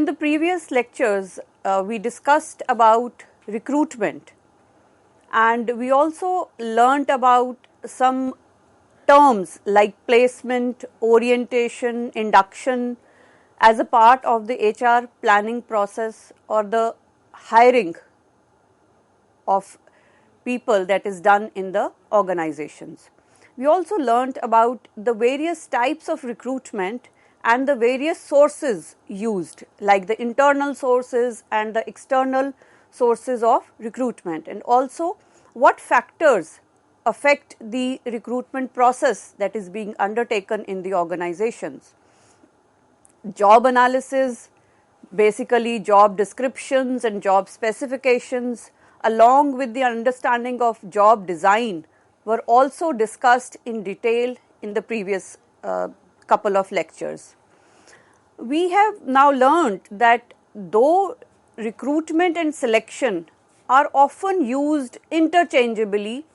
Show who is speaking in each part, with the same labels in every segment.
Speaker 1: in the previous lectures, we discussed about recruitment, and we also learnt about some terms like placement, orientation, induction as a part of the HR planning process or the hiring of people that is done in the organizations. We also learnt about the various types of recruitment and the various sources used, like the internal sources and the external sources of recruitment, and also what factors affect the recruitment process that is being undertaken in the organizations. Job analysis, basically job descriptions and job specifications, along with the understanding of job design, were also discussed in detail in the previous couple of lectures. We have now learned that though recruitment and selection are often used interchangeably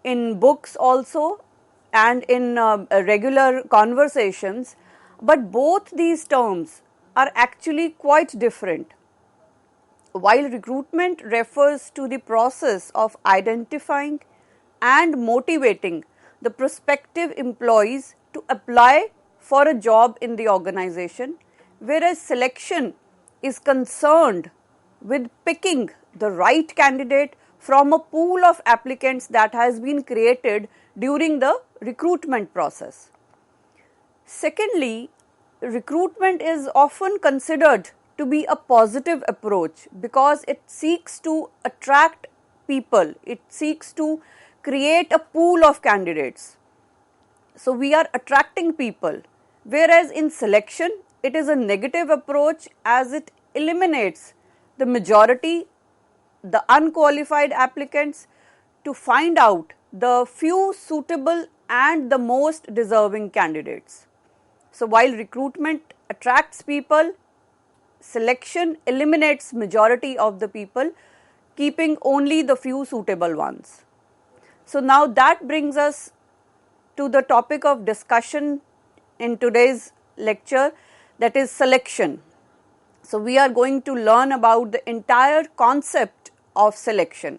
Speaker 1: in books also and in regular conversations, but both these terms are actually quite different. While recruitment refers to the process of identifying and motivating the prospective employees to apply for a job in the organization, whereas selection is concerned with picking the right candidate from a pool of applicants that has been created during the recruitment process. Secondly, recruitment is often considered to be a positive approach because it seeks to attract people, it seeks to create a pool of candidates. So we are attracting people, whereas in selection it is a negative approach as it eliminates the majority, the unqualified applicants, to find out the few suitable and the most deserving candidates. So while recruitment attracts people, selection eliminates majority of the people, keeping only the few suitable ones. So now that brings us to the topic of discussion in today's lecture, that is selection. So we are going to learn about the entire concept of selection.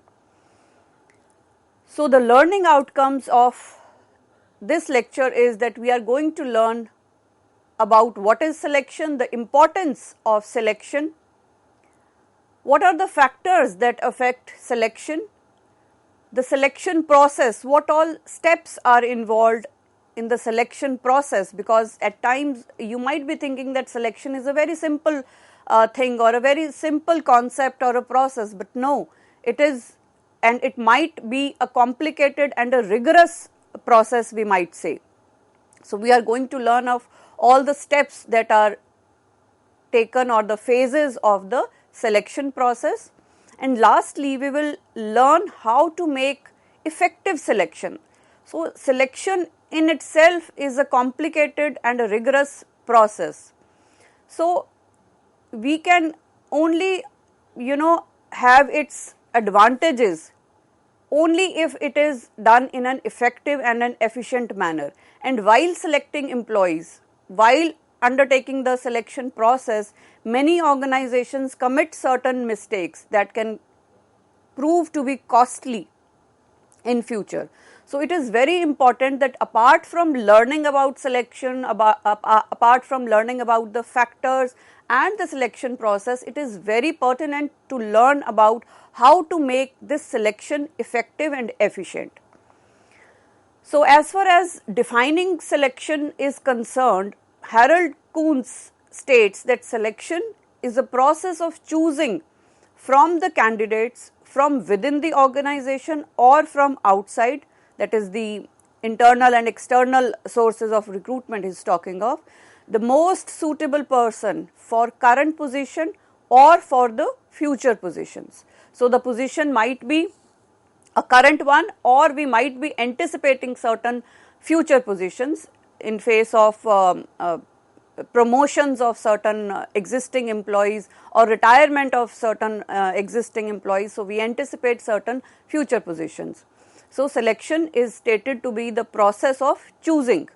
Speaker 1: So the learning outcomes of this lecture is that we are going to learn about what is selection, the importance of selection, what are the factors that affect selection, the selection process, what all steps are involved in the selection process, because at times you might be thinking that selection is a very simple thing or a very simple concept or a process, but no, it is, and it might be a complicated and a rigorous process, we might say. So we are going to learn of all the steps that are taken or the phases of the selection process, and lastly we will learn how to make effective selection. So selection in itself is a complicated and a rigorous process. So we can only have its advantages only if it is done in an effective and an efficient manner. And while selecting employees, while undertaking the selection process, many organizations commit certain mistakes that can prove to be costly in future. So it is very important that apart from learning about selection, apart from learning about the factors and the selection process, it is very pertinent to learn about how to make this selection effective and efficient. So as far as defining selection is concerned, Harold Kuhns states that selection is a process of choosing from the candidates from within the organization or from outside, that is the internal and external sources of recruitment he is talking of, the most suitable person for current position or for the future positions. So the position might be a current one, or we might be anticipating certain future positions in face of promotions of certain existing employees or retirement of certain existing employees. So we anticipate certain future positions. So selection is stated to be the process of choosing.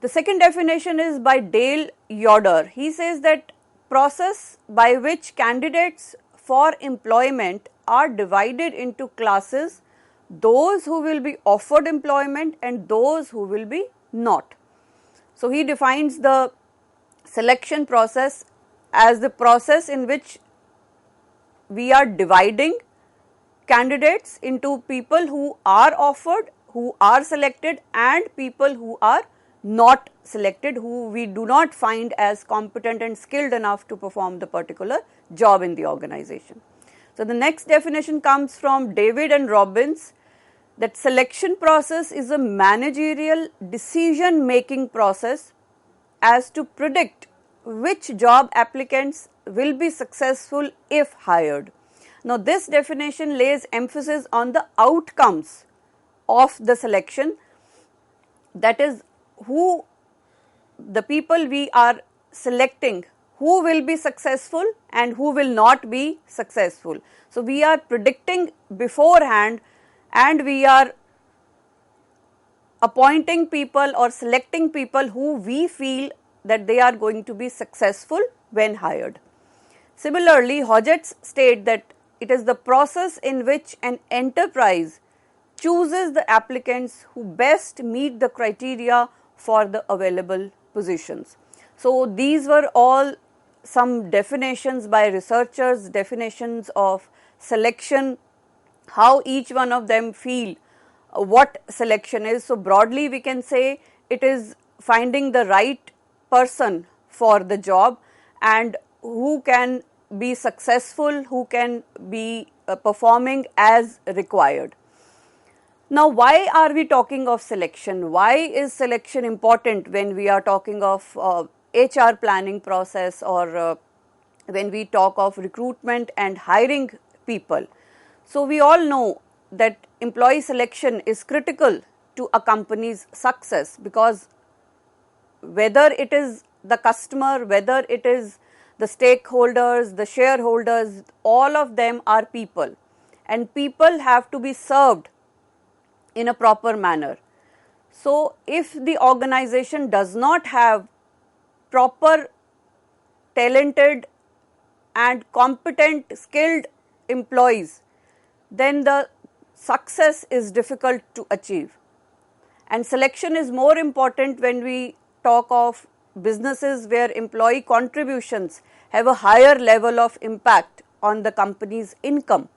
Speaker 1: The second definition is by Dale Yoder. He says that process by which candidates for employment are divided into classes, those who will be offered employment and those who will be not. So, he defines the selection process as the process in which we are dividing candidates into people who are offered, who are selected, and people who are not selected, who we do not find as competent and skilled enough to perform the particular job in the organization. So, the next definition comes from David and Robbins, that selection process is a managerial decision making process as to predict which job applicants will be successful if hired. Now, this definition lays emphasis on the outcomes of the selection, that is, who the people we are selecting, who will be successful and who will not be successful. So, we are predicting beforehand and we are appointing people or selecting people who we feel that they are going to be successful when hired. Similarly, Hodgetts state that it is the process in which an enterprise chooses the applicants who best meet the criteria for the available positions. So, these were all some definitions by researchers, definitions of selection, how each one of them feel what selection is. So, broadly we can say it is finding the right person for the job and who can be successful, who can be performing as required. Now, why are we talking of selection? Why is selection important when we are talking of HR planning process or when we talk of recruitment and hiring people? So, we all know that employee selection is critical to a company's success, because whether it is the customer, whether it is the stakeholders, the shareholders, all of them are people, and people have to be served in a proper manner. So, if the organization does not have proper, talented and competent, skilled employees, then the success is difficult to achieve. And selection is more important when we talk of businesses where employee contributions have a higher level of impact on the company's income.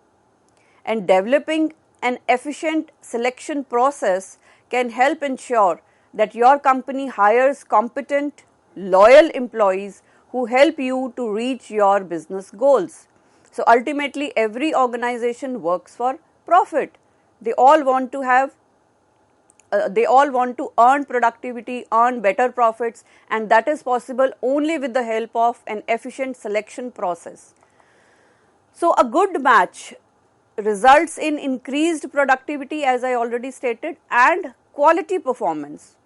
Speaker 1: And developing an efficient selection process can help ensure that your company hires competent, loyal employees who help you to reach your business goals. So, ultimately every organization works for profit. They all want to have earn productivity, earn better profits, and that is possible only with the help of an efficient selection process. So, a good match results in increased productivity, as I already stated, and quality performance,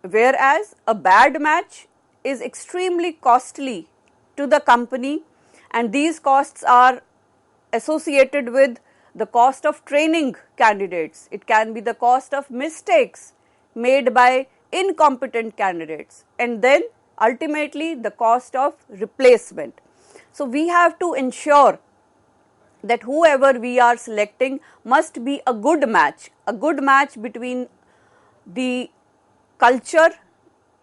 Speaker 1: whereas a bad match is extremely costly to the company, and these costs are associated with the cost of training candidates. It can be the cost of mistakes made by incompetent candidates, and then ultimately the cost of replacement. So, we have to ensure that whoever we are selecting must be a good match between the culture,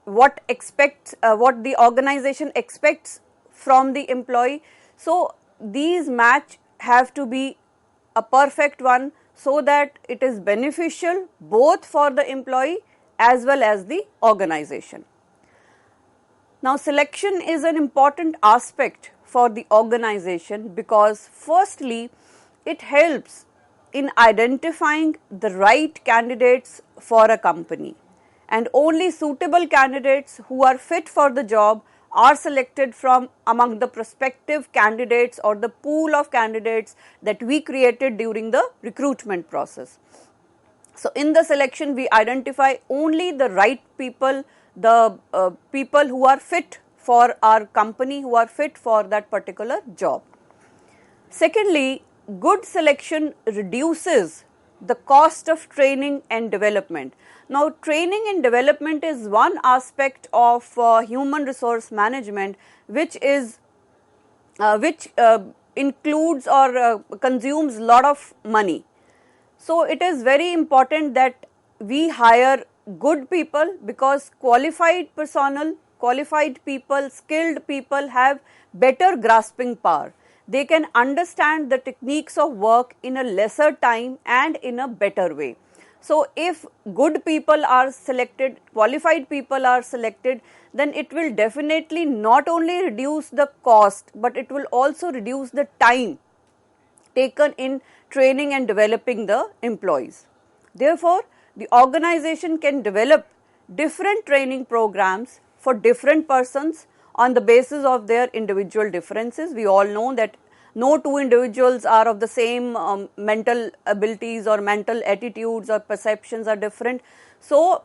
Speaker 1: what the organization expects from the employee. So, these match have to be a perfect one so that it is beneficial both for the employee as well as the organization. Now, selection is an important aspect for the organization because firstly, it helps in identifying the right candidates for a company, and only suitable candidates who are fit for the job are selected from among the prospective candidates or the pool of candidates that we created during the recruitment process. So, in the selection we identify only the right people, the people who are fit for our company, who are fit for that particular job. Secondly, good selection reduces the cost of training and development. Now, training and development is one aspect of human resource management which includes or consumes a lot of money. So, it is very important that we hire good people, because qualified personnel, qualified people, skilled people have better grasping power. They can understand the techniques of work in a lesser time and in a better way. So, if good people are selected, qualified people are selected, then it will definitely not only reduce the cost, but it will also reduce the time taken in training and developing the employees. Therefore, the organization can develop different training programs for different persons on the basis of their individual differences. We all know that no two individuals are of the same mental abilities or mental attitudes or perceptions are different. So,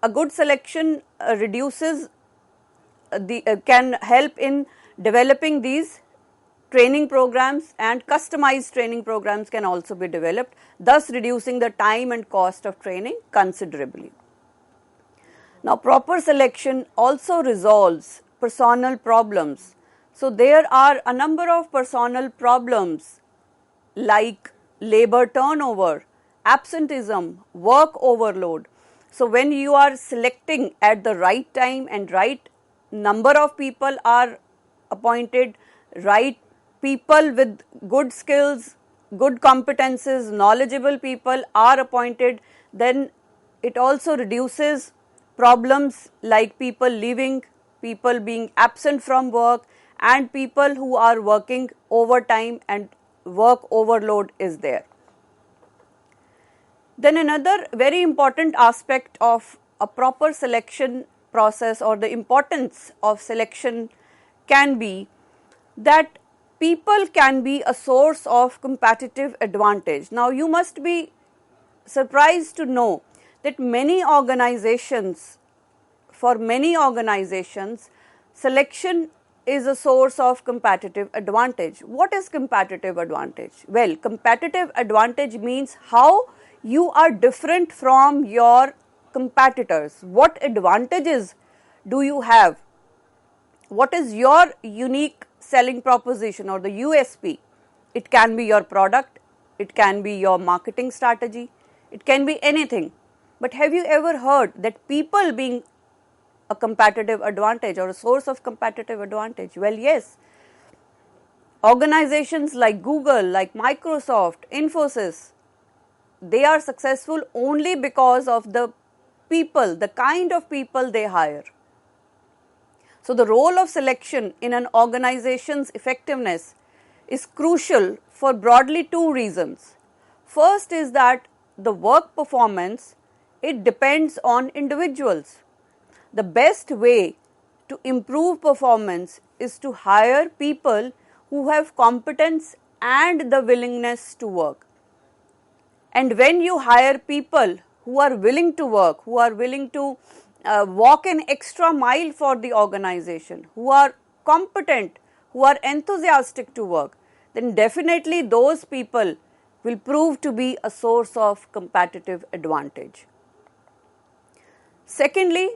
Speaker 1: a good selection reduces can help in developing these training programs, and customized training programs can also be developed, thus reducing the time and cost of training considerably. Now, proper selection also resolves personal problems. So, there are a number of personal problems like labor turnover, absenteeism, work overload. So, when you are selecting at the right time and right number of people are appointed, right people with good skills, good competences, knowledgeable people are appointed, then it also reduces problems like people leaving, people being absent from work, and people who are working overtime and work overload is there. Then another very important aspect of a proper selection process, or the importance of selection, can be that people can be a source of competitive advantage. Now, you must be surprised to know that for many organizations, selection is a source of competitive advantage. What is competitive advantage? Well, competitive advantage means how you are different from your competitors. What advantages do you have? What is your unique selling proposition or the USP? It can be your product, it can be your marketing strategy, it can be anything. But have you ever heard that people being a competitive advantage or a source of competitive advantage? Well, yes. Organizations like Google, like Microsoft, Infosys, they are successful only because of the people, the kind of people they hire. So, the role of selection in an organization's effectiveness is crucial for broadly two reasons. First is that the work performance, it depends on individuals. The best way to improve performance is to hire people who have competence and the willingness to work. And when you hire people who are willing to work, who are willing to walk an extra mile for the organization, who are competent, who are enthusiastic to work, then definitely those people will prove to be a source of competitive advantage. Secondly,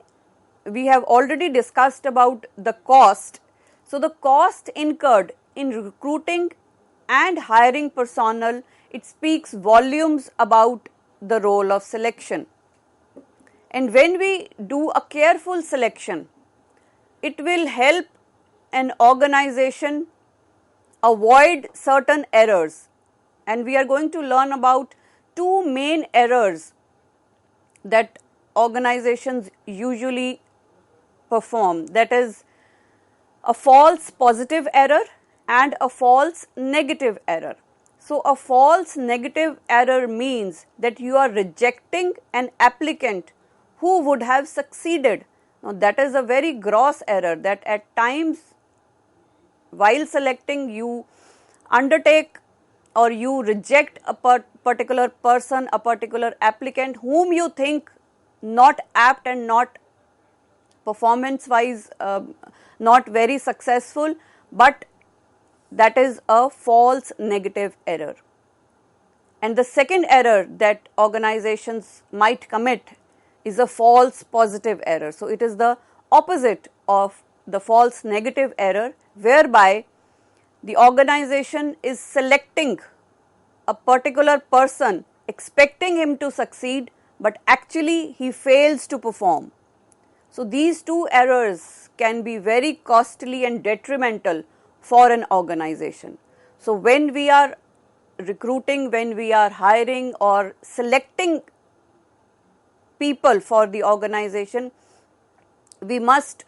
Speaker 1: we have already discussed about the cost. So, the cost incurred in recruiting and hiring personnel, it speaks volumes about the role of selection. And when we do a careful selection, it will help an organization avoid certain errors. And we are going to learn about two main errors that organizations usually perform, that is a false positive error and a false negative error. So, a false negative error means that you are rejecting an applicant who would have succeeded. Now, that is a very gross error, that at times while selecting you undertake or you reject a particular person, a particular applicant whom you think not apt and not performance wise not very successful, but that is a false negative error. And the second error that organizations might commit is a false positive error. So, it is the opposite of the false negative error, whereby the organization is selecting a particular person expecting him to succeed, but actually he fails to perform. So, these two errors can be very costly and detrimental for an organization. So, when we are recruiting, when we are hiring or selecting people for the organization, we must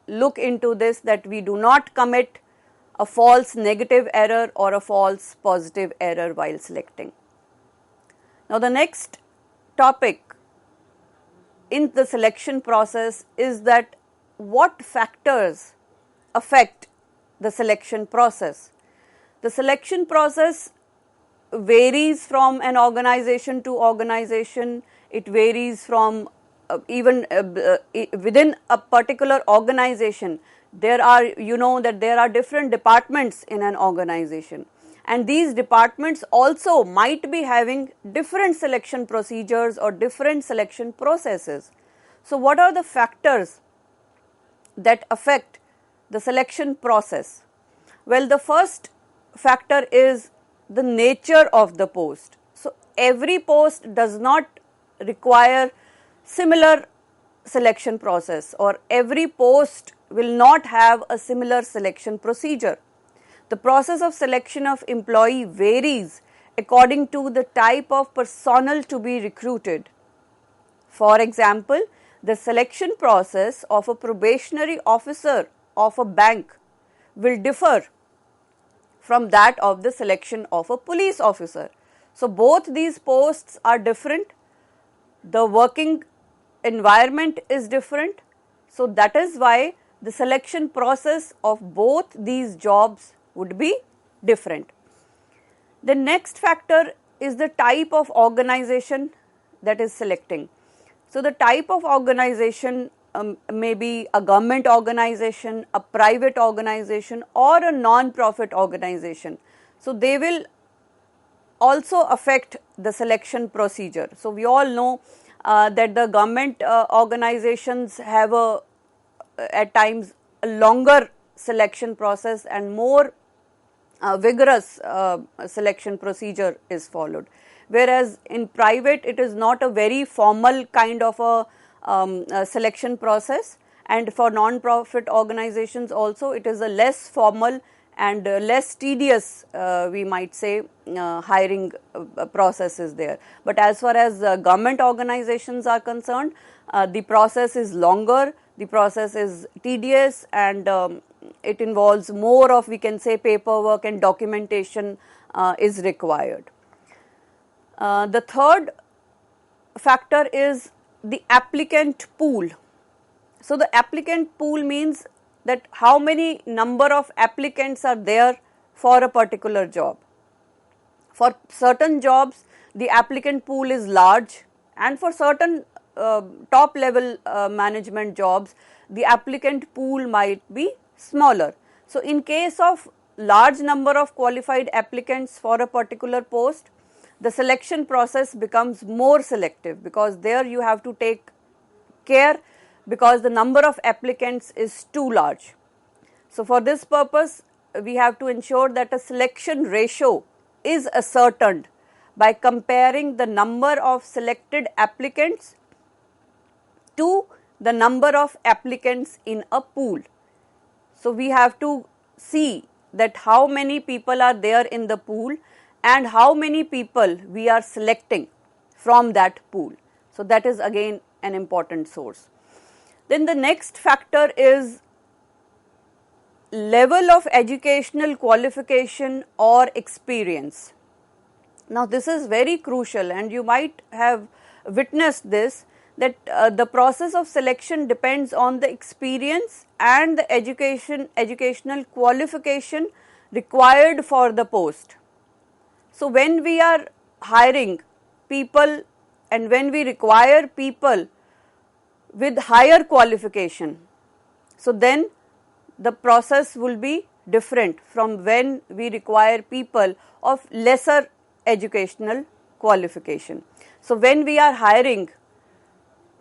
Speaker 1: look into this, that we do not commit a false negative error or a false positive error while selecting. Now, the next topic in the selection process is that what factors affect the selection process. The selection process varies from an organization to organization. It varies from even within a particular organization. There are, that there are different departments in an organization, and these departments also might be having different selection procedures or different selection processes. So, what are the factors that affect the selection process? Well, the first factor is the nature of the post. So, every post does not require similar selection process, or every post will not have a similar selection procedure. The process of selection of employee varies according to the type of personnel to be recruited. For example, the selection process of a probationary officer of a bank will differ from that of the selection of a police officer. So, both these posts are different, the working environment is different. So, that is why the selection process of both these jobs would be different. The next factor is the type of organization that is selecting. So, the type of organization may be a government organization, a private organization, or a non-profit organization. So, they will also affect the selection procedure. So, we all know that the government organizations have at times a longer selection process and more vigorous selection procedure is followed, whereas in private it is not a very formal kind of a selection process, and for non-profit organizations also it is a less formal and less tedious, we might say, hiring process is there. But as far as government organizations are concerned, the process is longer, the process is tedious, and it involves more of, we can say, paperwork and documentation is required. The third factor is the applicant pool. So, the applicant pool means that how many number of applicants are there for a particular job. For certain jobs, the applicant pool is large, and for certain top level management jobs, the applicant pool might be smaller. So, in case of large number of qualified applicants for a particular post, the selection process becomes more selective, because there you have to take care, because the number of applicants is too large. So, for this purpose, we have to ensure that a selection ratio is ascertained by comparing the number of selected applicants to the number of applicants in a pool. So, we have to see that how many people are there in the pool and how many people we are selecting from that pool. So, that is again an important source. Then the next factor is level of educational qualification or experience. Now, this is very crucial, and you might have witnessed this, that the process of selection depends on the experience and the educational qualification required for the post. So, when we are hiring people and when we require people with higher qualification, so then the process will be different from when we require people of lesser educational qualification. So when we are hiring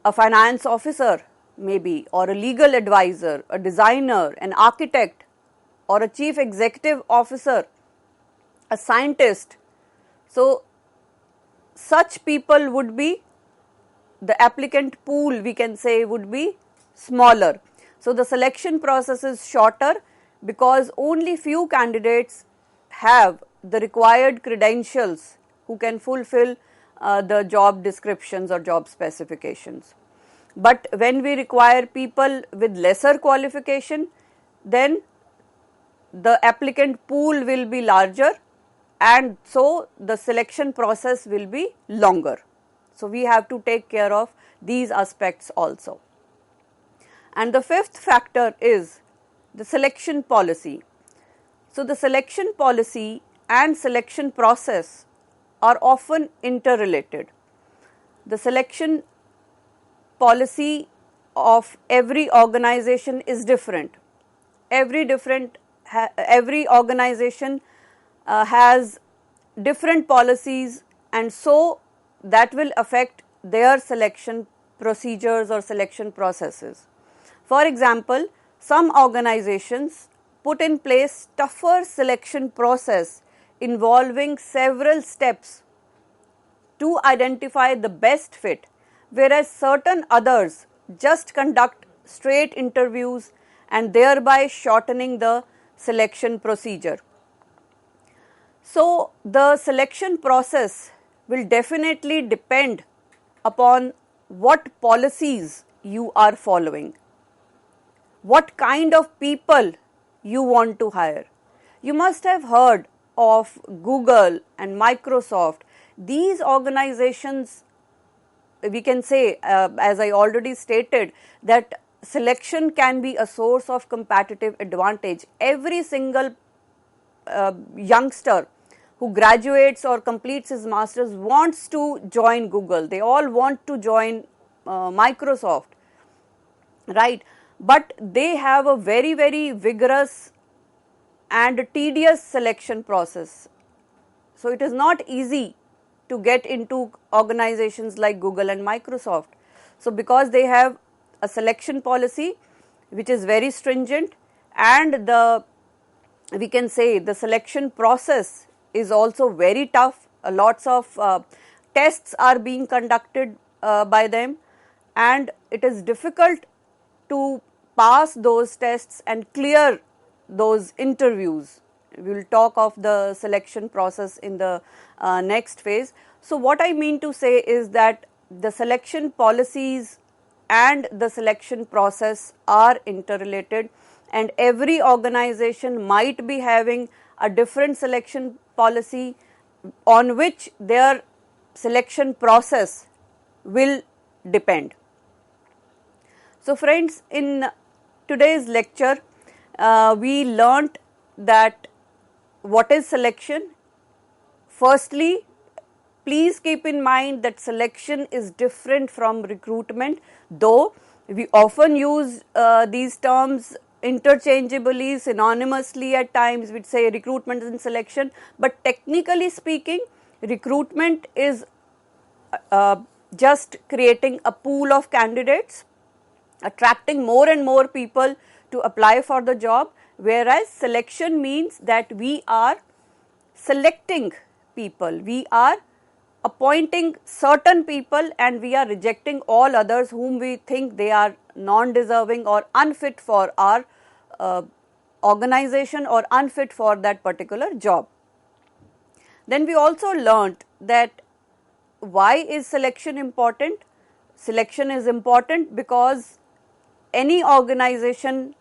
Speaker 1: a finance officer maybe, or a legal advisor, a designer, an architect, or a chief executive officer, a scientist, so such people would be, the applicant pool we can say would be smaller. So the selection process is shorter because only few candidates have the required credentials who can fulfill the job descriptions or job specifications. But when we require people with lesser qualification, then the applicant pool will be larger, and so the selection process will be longer. So we have to take care of these aspects also. And the fifth factor is the selection policy. So the selection policy and selection process are often interrelated. The selection policy of every organization is different. Every organization has different policies, and so that will affect their selection procedures or selection processes. For example, some organizations put in place tougher selection process involving several steps to identify the best fit, whereas certain others just conduct straight interviews and thereby shortening the selection procedure. So the selection process will definitely depend upon what policies you are following, what kind of people you want to hire. You must have heard of Google and Microsoft. These organizations, we can say, as I already stated, that selection can be a source of competitive advantage. Every single youngster who graduates or completes his masters wants to join Google. They all want to join Microsoft, right? But they have a very, very vigorous and tedious selection process. So it is not easy to get into organizations like Google and Microsoft. So because they have a selection policy which is very stringent, and we can say the selection process is also very tough. Lots of tests are being conducted by them, and it is difficult to pass those tests and clear those interviews. We will talk of the selection process in the next phase. So what I mean to say is that the selection policies and the selection process are interrelated, and every organization might be having a different selection policy on which their selection process will depend. So friends, in today's lecture, we learnt that what is selection. Firstly, please keep in mind that selection is different from recruitment, though we often use these terms interchangeably, synonymously at times. We'd say recruitment and selection, but technically speaking, recruitment is just creating a pool of candidates, attracting more and more people to apply for the job, whereas selection means that we are selecting people, we are appointing certain people, and we are rejecting all others whom we think they are non-deserving or unfit for our organization or unfit for that particular job. Then we also learnt that why is selection important? Selection is important because any organization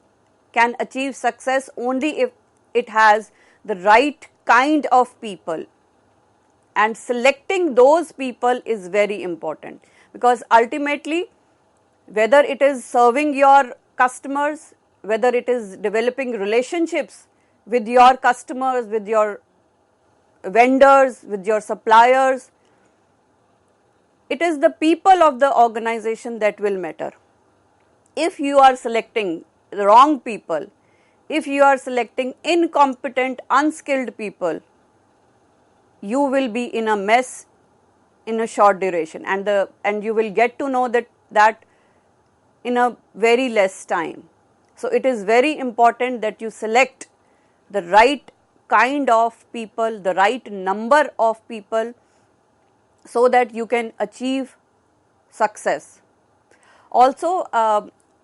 Speaker 1: can achieve success only if it has the right kind of people, and selecting those people is very important, because ultimately, whether it is serving your customers, whether it is developing relationships with your customers, with your vendors, with your suppliers, it is the people of the organization that will matter. If you are selecting the wrong people, if you are selecting incompetent, unskilled people, you will be in a mess in a short duration, and you will get to know that in a very less time. So it is very important that you select the right kind of people, the right number of people, so that you can achieve success. Also,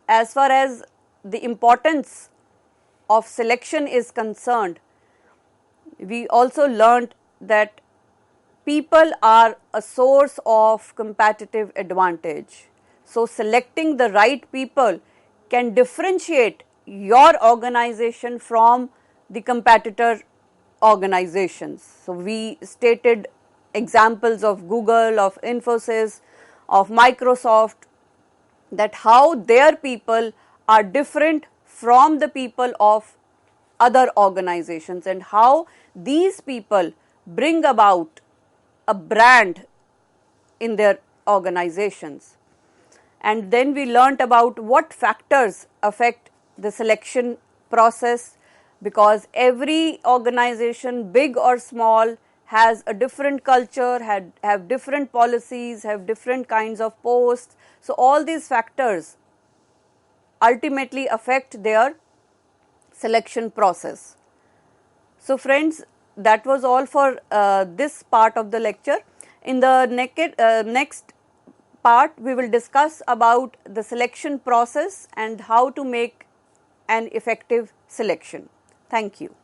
Speaker 1: as far as the importance of selection is concerned, we also learned that people are a source of competitive advantage. So, selecting the right people can differentiate your organization from the competitor organizations. So, we stated examples of Google, of Infosys, of Microsoft, that how their people are different from the people of other organizations, and how these people bring about a brand in their organizations. And then we learnt about what factors affect the selection process, because every organization, big or small, has a different culture, have different policies, have different kinds of posts. So all these factors ultimately affect their selection process. So friends, that was all for this part of the lecture. In the next part, we will discuss about the selection process and how to make an effective selection. Thank you.